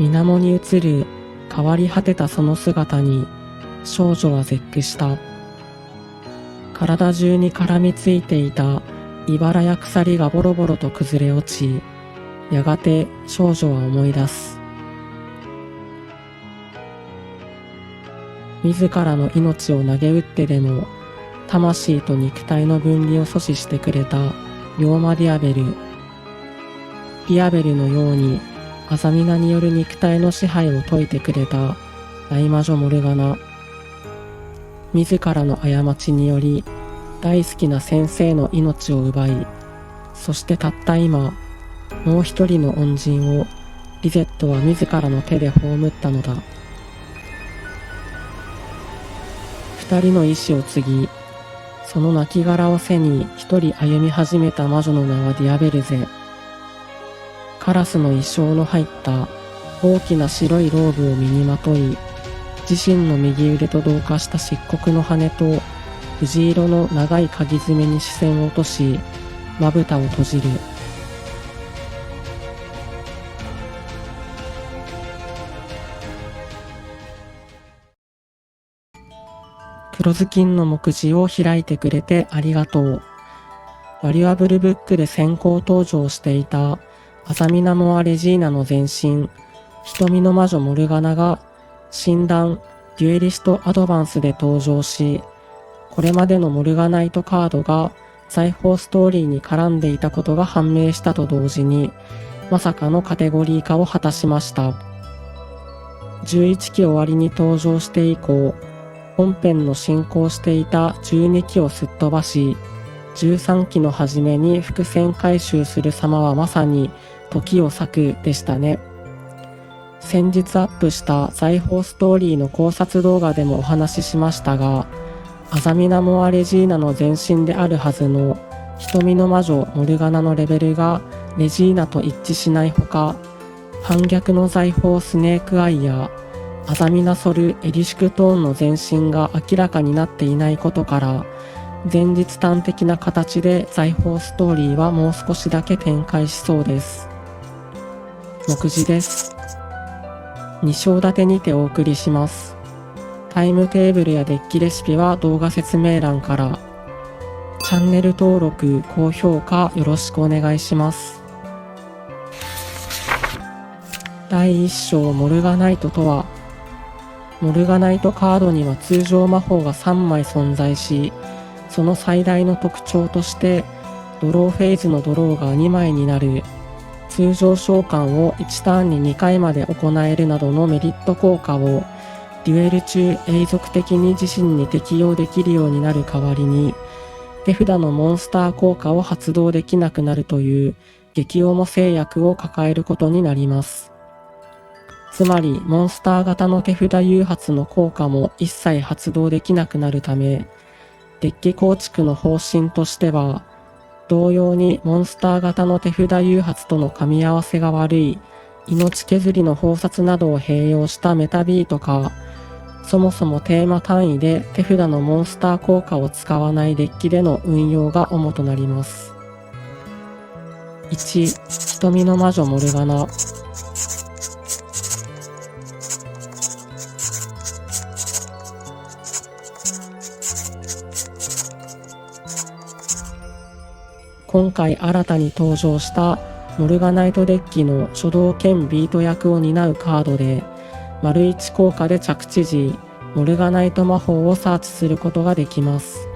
水面に映る変わり果てたその姿に少女は絶句した。体中に絡みついていた茨や鎖がボロボロと崩れ落ち、やがて少女は思い出す。自らの命を投げ打ってでも魂と肉体の分離を阻止してくれたリョーマ・ディアベル。ディアベルのようにアザミナによる肉体の支配を解いてくれた大魔女モルガナ。自らの過ちにより大好きな先生の命を奪い、そしてたった今、もう一人の恩人をリゼットは自らの手で葬ったのだ。二人の意志を継ぎ、その亡骸を背に一人歩み始めた魔女の名はディアベルゼ。カラスの意匠の入った大きな白いローブを身にまとい、自身の右腕と同化した漆黒の羽と藤色の長い鍵爪に視線を落とし、まぶたを閉じる。黒ずきんの目次を開いてくれてありがとう。バリュアブルブックで先行登場していたアザミナ・モア・レジーナの前身、瞳の魔女モルガナが診断デュエリスト・アドバンスで登場し、これまでのモルガナイトカードが財宝ストーリーに絡んでいたことが判明したと同時に、まさかのカテゴリー化を果たしました。11期終わりに登場して以降、本編の進行していた12期をすっ飛ばし、13期の初めに伏線回収する様はまさに時を割くでしたね。先日アップした財宝ストーリーの考察動画でもお話ししましたが、アザミナ・モア・レジーナの前身であるはずの瞳の魔女モルガナのレベルがレジーナと一致しないほか、反逆の財宝スネークアイやアザミナ・ソル・エリシュクトーンの前身が明らかになっていないことから、前日端的な形で財宝ストーリーはもう少しだけ展開しそうです。目次です。2章立てにてお送りします。タイムテーブルやデッキレシピは動画説明欄から。チャンネル登録、高評価よろしくお願いします。第1章モルガナイトとは、モルガナイトカードには通常魔法が3枚存在し、その最大の特徴として、ドローフェーズのドローが2枚になる、通常召喚を1ターンに2回まで行えるなどのメリット効果を、デュエル中永続的に自身に適用できるようになる代わりに、手札のモンスター効果を発動できなくなるという激重制約を抱えることになります。つまり、モンスター型の手札誘発の効果も一切発動できなくなるため、デッキ構築の方針としては、同様にモンスター型の手札誘発との噛み合わせが悪い命削りの包殺などを併用したメタビートか、そもそもテーマ単位で手札のモンスター効果を使わないデッキでの運用が主となります。1、瞳の魔女モルガナ。今回新たに登場したモルガナイトデッキの初動兼ビート役を担うカードで、丸1効果で着地時、モルガナイト魔法をサーチすることができます。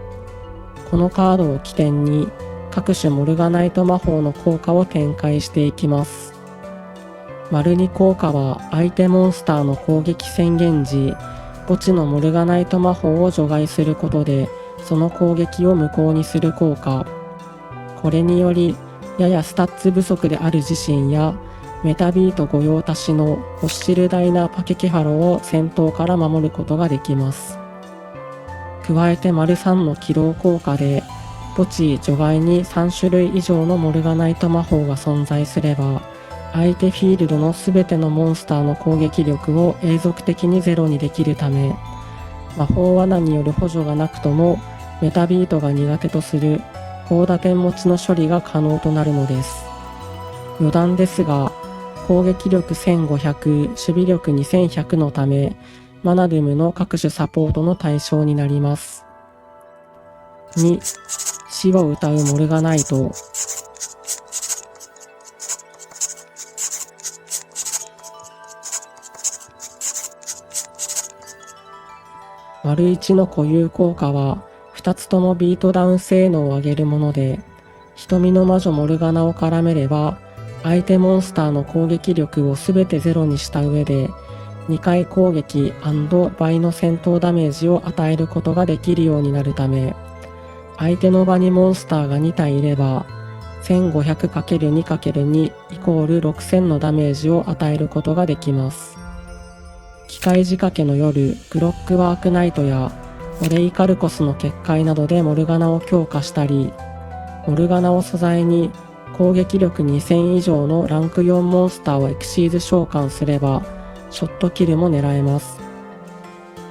このカードを起点に、各種モルガナイト魔法の効果を展開していきます。丸2効果は相手モンスターの攻撃宣言時、墓地のモルガナイト魔法を除外することで、その攻撃を無効にする効果。これにより、ややスタッツ不足である自身や、メタビート御用達のホッシルダイナ・パケキハロを戦闘から守ることができます。加えて丸3の起動効果で、墓地除外に3種類以上のモルガナイト魔法が存在すれば、相手フィールドのすべてのモンスターの攻撃力を永続的にゼロにできるため、魔法罠による補助がなくとも、メタビートが苦手とする高打点持ちの処理が可能となるのです。余談ですが、攻撃力1500、守備力2100のため、マナドゥムの各種サポートの対象になります。2、死を歌うモルガナイト。1の固有効果は、2つともビートダウン性能を上げるもので、瞳の魔女モルガナを絡めれば、相手モンスターの攻撃力をすべてゼロにした上で、2回攻撃&倍の戦闘ダメージを与えることができるようになるため、相手の場にモンスターが2体いれば、1500×2×2 イコール6000のダメージを与えることができます。機械仕掛けの夜、クロックワークナイトやオレイカルコスの結界などでモルガナを強化したり、モルガナを素材に攻撃力2000以上のランク4モンスターをエクシーズ召喚すれば、ショットキルも狙えます。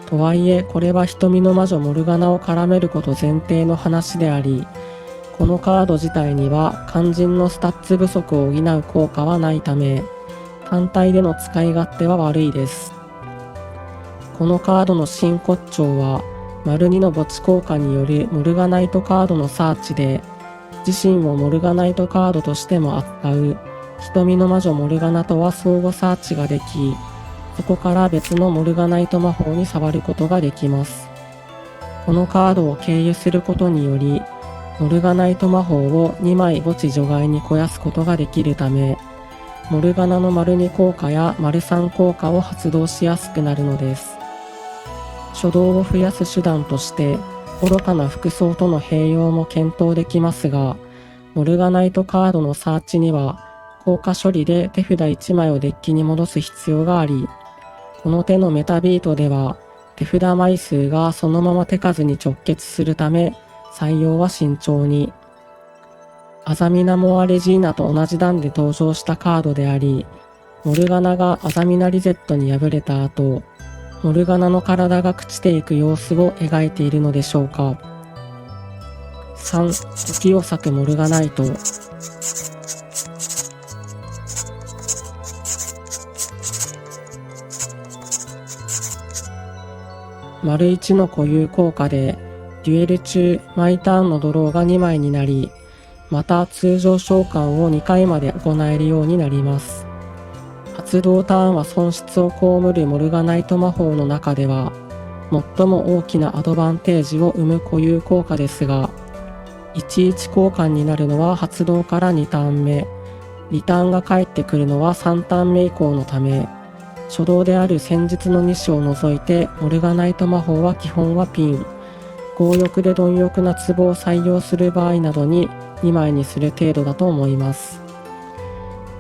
とはいえ、これは瞳の魔女モルガナを絡めること前提の話であり、このカード自体には肝心のスタッツ不足を補う効果はないため、単体での使い勝手は悪いです。このカードの真骨頂は、2の墓地効果によるモルガナイトカードのサーチで、自身をモルガナイトカードとしても扱う瞳の魔女モルガナとは相互サーチができ、そこから別のモルガナイト魔法に触ることができます。このカードを経由することにより、モルガナイト魔法を2枚墓地除外に肥やすことができるため、モルガナの2効果や3効果を発動しやすくなるのです。初動を増やす手段として、愚かな服装との併用も検討できますが、モルガナイトカードのサーチには、効果処理で手札1枚をデッキに戻す必要があり、この手のメタビートでは、手札枚数がそのまま手数に直結するため、採用は慎重に。アザミナ・モア・レジーナと同じ段で登場したカードであり、モルガナがアザミナ・リゼットに敗れた後、モルガナの体が朽ちていく様子を描いているのでしょうか。3、時を割くモルガナイト。1の固有効果で、デュエル中、毎ターンのドローが2枚になり、また通常召喚を2回まで行えるようになります。発動ターンは損失を被るモルガナイト魔法の中では、最も大きなアドバンテージを生む固有効果ですが、11交換になるのは発動から2ターン目、リターンが返ってくるのは3ターン目以降のため、初動である戦術の2種を除いてモルガナイト魔法は基本はピン、強欲で貪欲な壺を採用する場合などに2枚にする程度だと思います。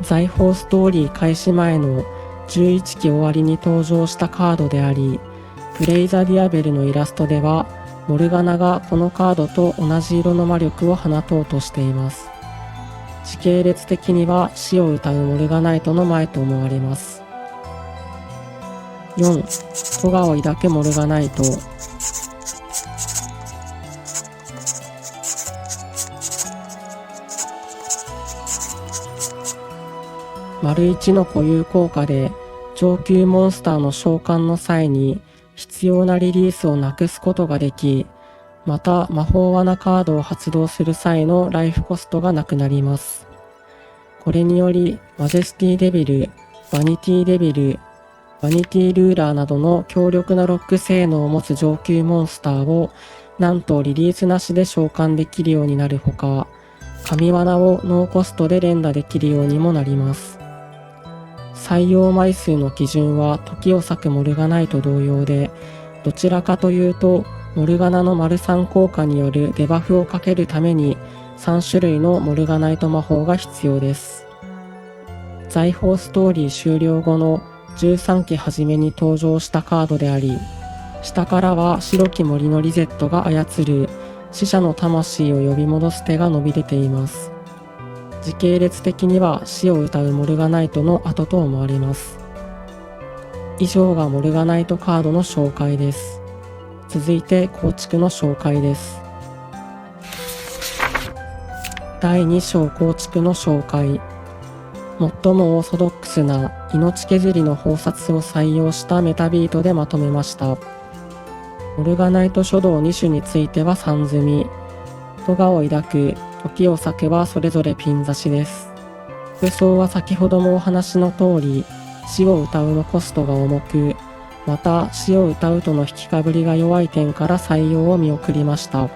財宝ストーリー開始前の11期終わりに登場したカードであり、プレイザ・ディアベルのイラストでは、モルガナがこのカードと同じ色の魔力を放とうとしています。時系列的には死を歌うモルガナイトの前と思われます。4、トガを抱くモルガナイト。1の固有効果で上級モンスターの召喚の際に必要なリリースをなくすことができ、また魔法罠カードを発動する際のライフコストがなくなります。これによりマジェスティデビル、バニティデビル、バニティルーラーなどの強力なロック性能を持つ上級モンスターをなんとリリースなしで召喚できるようになるほか、神罠をノーコストで連打できるようにもなります。採用枚数の基準は時を割くモルガナイト同様で、どちらかというとモルガナの3効果によるデバフをかけるために3種類のモルガナイト魔法が必要です。財宝ストーリー終了後の13期初めに登場したカードであり、下からは白き森のリゼットが操る死者の魂を呼び戻す手が伸び出ています。時系列的には死を歌うモルガナイトの後と思われます。以上がモルガナイトカードの紹介です。続いて構築の紹介です。第2章構築の紹介。最もオーソドックスな命削りの法札を採用したメタビートでまとめました。モルガナイト書道2種については3積み、咎を抱く、時を割くはそれぞれピン刺しです。服装は先ほどもお話の通り、死を歌うのコストが重く、また死を歌うとの引きかぶりが弱い点から採用を見送りました。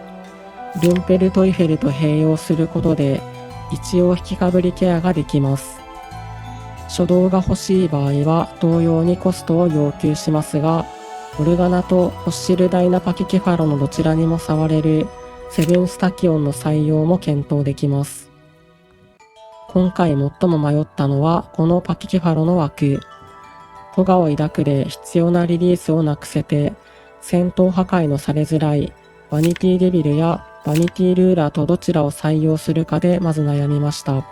ルンペルトイフェルと併用することで、一応引きかぶりケアができます。書道が欲しい場合は同様にコストを要求しますが、モルガナとホッシルダイナパキケファロのどちらにも触れるセブンスタキオンの採用も検討できます。今回最も迷ったのはこのパキケファロの枠。咎を抱くで必要なリリースをなくせて、戦闘破壊のされづらいバニティデビルやバニティルーラーとどちらを採用するかでまず悩みました。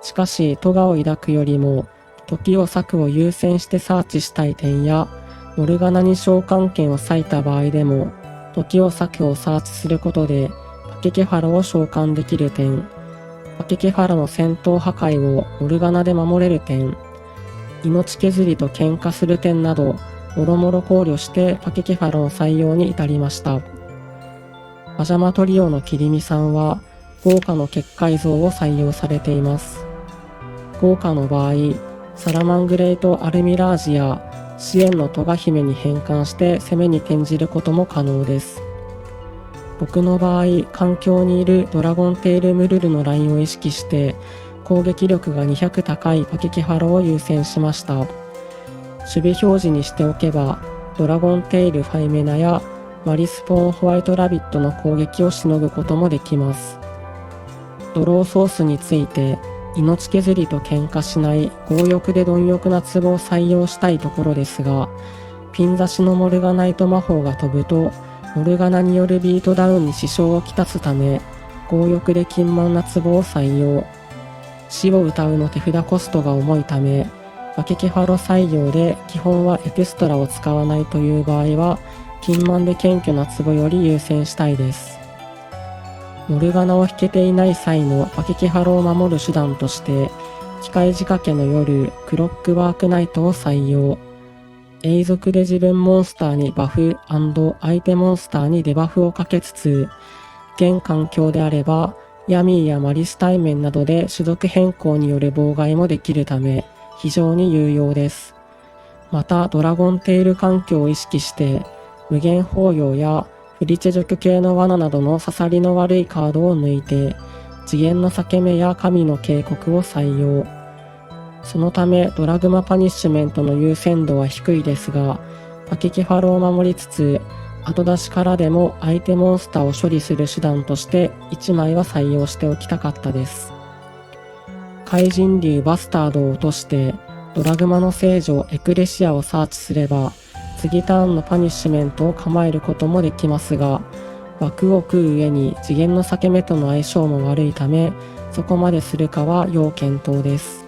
しかし、咎を抱くよりも、時を割くを優先してサーチしたい点や、モルガナに召喚権を割いた場合でも、時を割くをサーチすることで、パケケファロを召喚できる点、パケケファロの戦闘破壊をモルガナで守れる点、命削りと喧嘩する点など、もろもろ考慮してパケケファロの採用に至りました。パジャマトリオのキリミさんは、豪華の結界像を採用されています。豪華の場合、サラマングレイト・アルミラージや支援のトガ姫に変換して攻めに転じることも可能です。僕の場合、環境にいるドラゴンテール・ムルルのラインを意識して攻撃力が200高いパケキハロを優先しました。守備表示にしておけば、ドラゴンテール・ファイメナやマリスポーン・ホワイトラビットの攻撃をしのぐこともできます。ドローソースについて、命削りと喧嘩しない強欲で貪欲な壺を採用したいところですが、ピン刺しのモルガナイト魔法が飛ぶと、モルガナによるビートダウンに支障をきたすため、強欲で金満な壺を採用。死を歌うの手札コストが重いため、バケケファロ採用で基本はエクストラを使わないという場合は、金満で謙虚な壺より優先したいです。モルガナを引けていない際のパケケハロを守る手段として、機械仕掛けの夜、クロックワークナイトを採用。永続で自分モンスターにバフ&相手モンスターにデバフをかけつつ、現環境であれば、ヤミーやマリス対面などで種族変更による妨害もできるため、非常に有用です。また、ドラゴンテール環境を意識して、無限包容やフリチェ族系の罠などの刺さりの悪いカードを抜いて、次元の裂け目や神の警告を採用。そのためドラグマパニッシュメントの優先度は低いですが、パケケファロを守りつつ、後出しからでも相手モンスターを処理する手段として1枚は採用しておきたかったです。怪人竜バスタードを落として、ドラグマの聖女エクレシアをサーチすれば、次ターンのパニッシュメントを構えることもできますが、枠を食う上に次元の裂け目との相性も悪いため、そこまでするかは要検討です。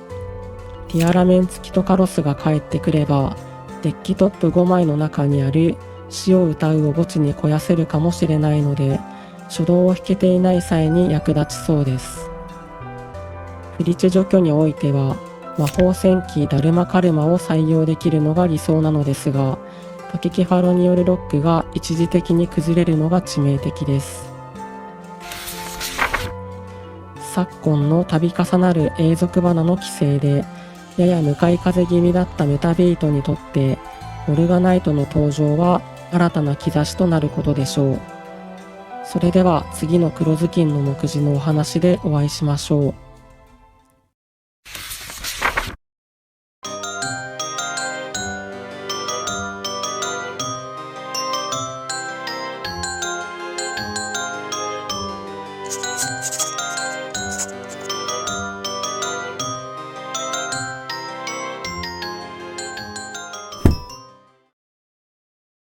ティアラメン付きとカロスが帰ってくれば、デッキトップ5枚の中にある死を歌うを墓地に肥やせるかもしれないので、初動を引けていない際に役立ちそうです。フリチェ除去においては、魔法戦記ダルマカルマを採用できるのが理想なのですが、パケケファロによるロックが一時的に崩れるのが致命的です。昨今の度重なる永続花の規制で、やや向かい風気味だったメタビートにとって、モルガナイトの登場は新たな兆しとなることでしょう。それでは次の黒ずきんの目次のお話でお会いしましょう。